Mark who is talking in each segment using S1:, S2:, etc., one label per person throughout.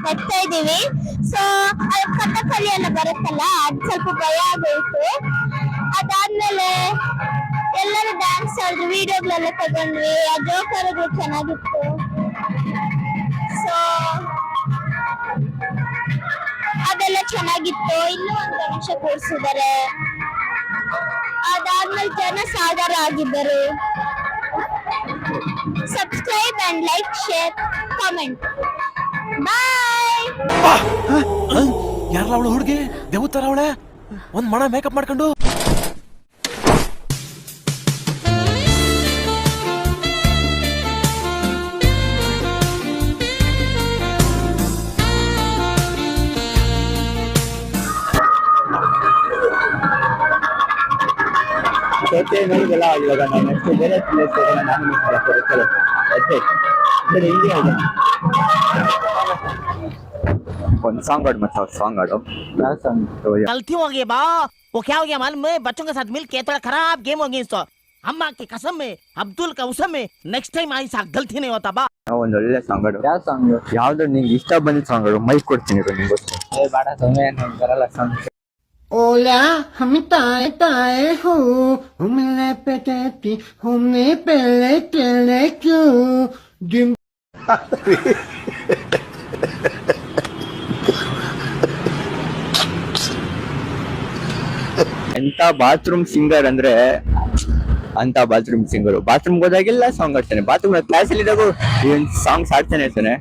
S1: ನೆಡ್ತಾ ಇದೀವಿ. ಸೊ ಕಥಕಳಿ ಎಲ್ಲ ಬರುತ್ತಲ್ಲ, ಅದ್ ಸ್ವಲ್ಪ ಭಯ ಆಗೋಯ್ತು. ಅದಾದ್ಮೇಲೆ ಎಲ್ಲರೂ ಡ್ಯಾನ್ಸ್ ಆಡಿದ್ರು, ವಿಡಿಯೋಗಳೆಲ್ಲ ತಗೊಂಡ್ವಿ. ಆ ಜೋಕರ್ಗಳು ಚೆನ್ನಾಗಿತ್ತು. ಸೊ ಅದೆಲ್ಲ ಚೆನ್ನಾಗಿತ್ತು. ಇನ್ನೂ ಒಂದು ಗಣೇಶ ಕೂರಿಸಿದ್ದಾರೆ. ಅದಾದ್ಮೇಲೆ ಜನ ಸಾಗರ ಆಗಿದ್ದರು. Subscribe and like, share, comment. Bye.
S2: ಯಾರಲ್ಲ ಅವಳು ಹುಡುಗಿ? ದೇವತರ ಅವಳೆ, ಒಂದ್ ಮಣ ಮೇಕಪ್ ಮಾಡ್ಕೊಂಡು.
S3: ನೋಡಿದಲ್ಲ, ಇವಾಗ ನಾನು ನೆಕ್ಸ್ಟ್ ಬೇರೆ ಪ್ಲೇಸ್ ಹೋಗೋಣ. ನಾನು ಒಂದು ಸಾಂಗ್ ಆಡು, ಮತ್ತೆ ಸಾಂಗ್ आड़ो। क्या सॉन्ग?
S4: गलती हो गई बा, वो क्या हो गया मालूम है? बच्चों के साथ मिलके थोड़ा खराब गेम हो गई। इसको अम्मा की कसम में, अब्दुल का उसम में, नेक्स्ट टाइम ऐसा गलती नहीं होता बा।
S3: ಒಂದು ಒಳ್ಳೆ ಸಾಂಗ್ ಆಡು. ಯಾವ ಸಾಂಗ್? ಯಾವ್ದು ನಿಂಗೆ ಇಷ್ಟ ಬಂದಿದ್ದ ಸಾಂಗ್ ಆಡು, ಮೈಕ್ ಕೊಡ್ತೀನಿ ನಿಂಗೋಸ್ಕರ. ಬೇಡ ಸುಮ್ಮನೆ ಬರಲ್ಲ song.
S5: Hola, hami tae tae ho, humne peteti, humne pele tele kyu, dim.
S3: ಎಂತ ಬಾತ್ರೂಮ್ ಸಿಂಗರ್ ಅಂದ್ರೆ ಅಂತ ಬಾತ್ರೂಮ್ ಸಿಂಗರು. ಬಾತ್ರೂಮ್ ಹೋದಾಗೆಲ್ಲ ಸಾಂಗ್ ಆಡ್ತಾನೆ. ಬಾತ್ರೂಮ್ ಕ್ಲಾಸ್ ಅಲ್ಲಿ ಇದ್ದಾಗ ಸಾಂಗ್ಸ್ ಆಡ್ತಾನೆ ಇರ್ತಾನೆ.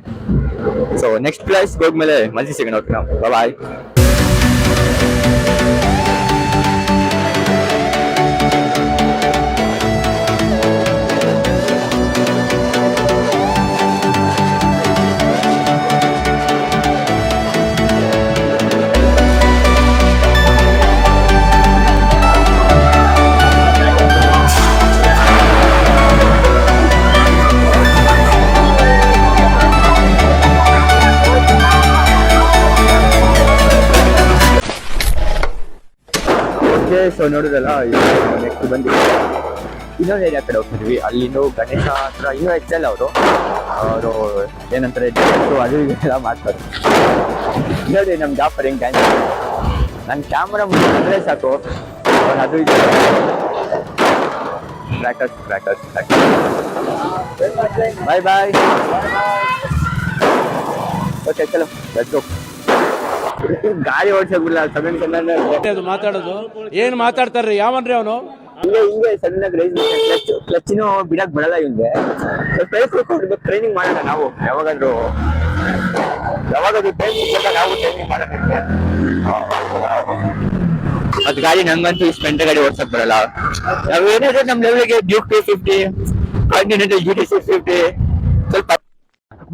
S3: ಸೊ ನೆಕ್ಸ್ಟ್ ಕ್ಲಾಸ್ ಹೋದ್ಮೇಲೆ ಮಜಿ ಸಿಗೋಣ. ನಾವು ಬಾಯ್. ಸೊ ನೋಡುದಲ್ಲ, ನೆಕ್ಸ್ಟ್ ಬಂದು ಇನ್ನೊಂದು ಏರಿಯಾ ಕಡೆ ಹೋಗ್ತಿದ್ವಿ. ಅಲ್ಲಿಂದು ಗಣೇಶ ಹತ್ರ ಇನ್ನೂ ಹೆಚ್ಚಲ್ಲ ಅವರು ಏನಂತಾರೆ ಅದು ಇದೆಲ್ಲ ಮಾಡ್ತಾರೆ. ನೋಡಿ ನಮ್ಮ ಜಾಫರ್ ಹೆಂಗ್ ಡ್ಯಾನ್ಸ್. ನನ್ನ ಕ್ಯಾಮ್ರಾ ಮುಂದೆ ಬಂದರೆ ಸಾಕು, ಅದು ಇದು ಕ್ರ್ಯಾಕರ್ಸ್ ಕ್ರ್ಯಾಕರ್ಸ್ ಕ್ರ್ಯಾಕರ್ಸ್. ಬಾಯ್ ಬಾಯ್. ಓಕೆ ಚಲೋ ಲೆಟ್ಸ್ ಗೋ. ಗಾಡಿ ಓಡಿಸೋದಿಲ್ಲ ಸಡನ್
S2: ಮಾತಾಡೋದು ಏನ್ ಮಾತಾಡ್ತಾರ್ರಿ? ಯಾವನ್ರಿ ಅವನು?
S3: ಹಿಂಗೆ ಸಡನ್ ಆಗಿ ರೈಸ್ ಕ್ಲಚ್ಚಿನೂ ಬಿಡಕ್ ಬರಲ್ಲ ಇವ್ಗೆ. ಸ್ವಲ್ಪ ಟ್ರೈನಿಂಗ್ ಮಾಡೋಣ ನಾವು. ಯಾವಾಗಾದ್ರೂ ಟ್ರೈನಿಂಗ್ ನಾವು ಟ್ರೈನಿಂಗ್ ಮಾಡೋಣ. ಮತ್ ಗಾಡಿ ನಂಗಂತೂ ಸ್ಪೆಂಟ್ ಗಾಡಿ ಓಡ್ಸಕ್ ಬರಲ್ಲ. ನಾವ್ ಏನಾದ್ರು ನಮ್ ಲೆವೆಲ್ಗೆ ಡ್ಯೂಕ್ 250 ಕಾಂಟಿನೆಂಟಲ್ GT 650 ಸ್ವಲ್ಪ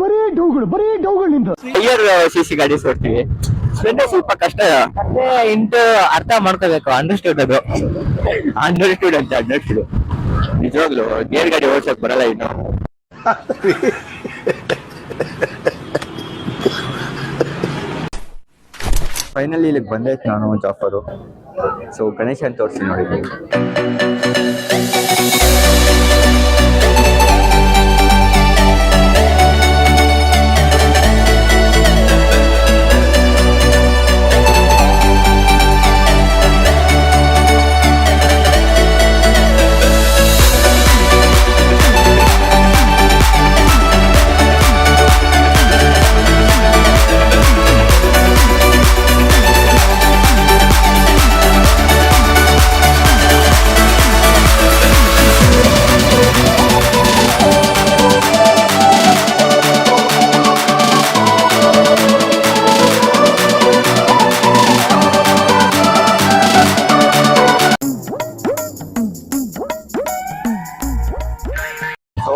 S5: ಬರೀ ಡೌಗಳು
S3: ಹೈಯರ್ CC ಗಾಡಿ ಓಡ್ತೀವಿ. ಸ್ಪೆಂಡರ್ ಸ್ವಲ್ಪ ಕಷ್ಟ. ಇಂಟು ಅರ್ಥ ಮಾಡ್ಕೋಬೇಕು. ಅಂಡರ್ಸ್ಟೂಡ್ ಅದು. ಅಂಡರ್ಸ್ಟೂಡ್ ಅಂತ ಅಂಡರ್ಸ್ಟೂಡ್. ನಿಜವಾಗ್ಲು ಗೇರ್ ಗಾಡಿ ಓಡ್ಸಕ್ ಬರಲ್ಲ ಇನ್ನು. ಫೈನಲಿ ಇಲ್ಲಿಗೆ ಬಂದೈತೆ ನಾನು, ಜಾಫರು. ಸೊ ಗಣೇಶ ಅಂತ ತೋರಿಸಿ ನೋಡಿ.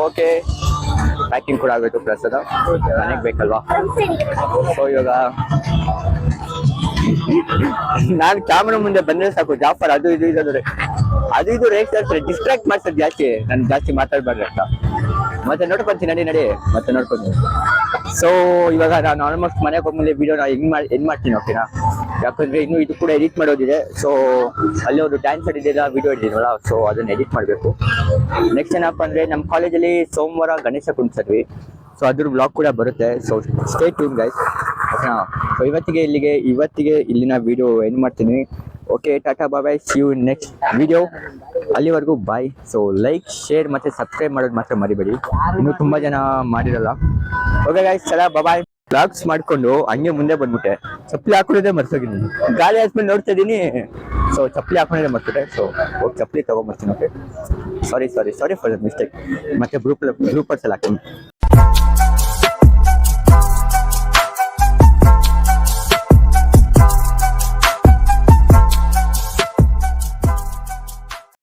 S3: ಓಕೆ, ಪ್ಯಾಕಿಂಗ್ ಕೂಡ ಆಗಬೇಕು. ಪ್ರಸಾದ ಮನೆಗೆ ಬೇಕಲ್ವಾ? ಸೊ ಇವಾಗ ನಾನು ಕ್ಯಾಮ್ರಾ ಮುಂದೆ ಬಂದ್ರೆ ಸಾಕು, ಜಾಫರ್ ಅದು ಇದು ರೇಟ್ ಹೇಳ್ತಾರೆ, ಡಿಸ್ಟ್ರಾಕ್ಟ್ ಮಾಡ್ತಾರೆ ಜಾಸ್ತಿ. ನಾನು ಜಾಸ್ತಿ ಮಾತಾಡ್ಬಾರ್ದು ಅಂತ. ಮತ್ತೆ ನೋಡ್ಕೊಂತೀನಿ, ನಡಿ ಮತ್ತೆ ನೋಡ್ಕೊಂತೀನಿ. ಸೊ ಇವಾಗ ನಾನು ಆಲ್ಮೋಸ್ಟ್ ಮನೆಗೆ ಹೋಗ್ಮೇಲೆ ವಿಡಿಯೋನ ಹೆಂಗ್ ಮಾಡ್ತೀನಿ ಓಕೆನಾ? ಯಾಕಂದ್ರೆ ಇನ್ನು ಇದು ಕೂಡ ಎಡಿಟ್ ಮಾಡೋದಿದೆ. ಸೊ ಅಲ್ಲಿ ಒಂದು ಡ್ಯಾನ್ಸ್ ಆಡಿದೆಲ್ಲ ವಿಡಿಯೋ ಇಟ್ಟಿದ್ದೀನಲ್ಲ, ಸೊ ಅದನ್ನ ಎಡಿಟ್ ಮಾಡಬೇಕು. ನೆಕ್ಸ್ಟ್ ಏನಪ್ಪ ಅಂದ್ರೆ ನಮ್ಮ ಕಾಲೇಜಲ್ಲಿ ಸೋಮವಾರ ಗಣೇಶ ಕುಣಿಸಿದ್ವಿ. ಸೊ ಅದ್ರ ಬ್ಲಾಗ್ ಕೂಡ ಬರುತ್ತೆ. So stay tuned guys. So ಇವತ್ತಿಗೆ ಇಲ್ಲಿನ ವಿಡಿಯೋ ಎಂಡ್ ಮಾಡ್ತೀನಿ. Okay, tata bye, see you next video. ಅಲ್ಲಿವರೆಗೂ ಬಾಯ್. ಸೊ ಲೈಕ್, ಶೇರ್ ಮತ್ತೆ ಸಬ್ಸ್ಕ್ರೈಬ್ ಮಾಡೋದು ಮಾತ್ರ ಮರಿಬೇಡಿ, ಇನ್ನೂ ತುಂಬಾ ಜನ ಮಾಡಿರಲ್ಲ. ಓಕೆ ಗೈಸ್, ಚಲಾ ಬಾಯ್. ಬ್ಲಾಗ್ಸ್ ಮಾಡ್ಕೊಂಡು ಹಂಗೆ ಮುಂದೆ ಬಂದ್ಬಿಟ್ಟೆ. ಚಪ್ಪಲಿ ಹಾಕೊಂಡಿದ್ದೆ ಮರ್ತೋಗಿದ್ದೀನಿ, ಗಾಳಿ ಹಾಸ್ಮೇಲೆ ನೋಡ್ತಾ ಇದ್ದೀನಿ. ಸೊ ಚಪ್ಪಲಿ ಹಾಕೊಂಡಿದ್ದೆ ಮರ್ತಿಟ್ಟೆ. ಸೊ ಹೋಗಿ ಚಪ್ಪಲಿ ತಗೊಂಡ್ಬರ್ತೀನಿ. Okay, sorry for the mistake. ಮತ್ತೆ ಗ್ರೂಪರ್ಸ್ ಎಲ್ಲ ಹಾಕ್ತೀನಿ.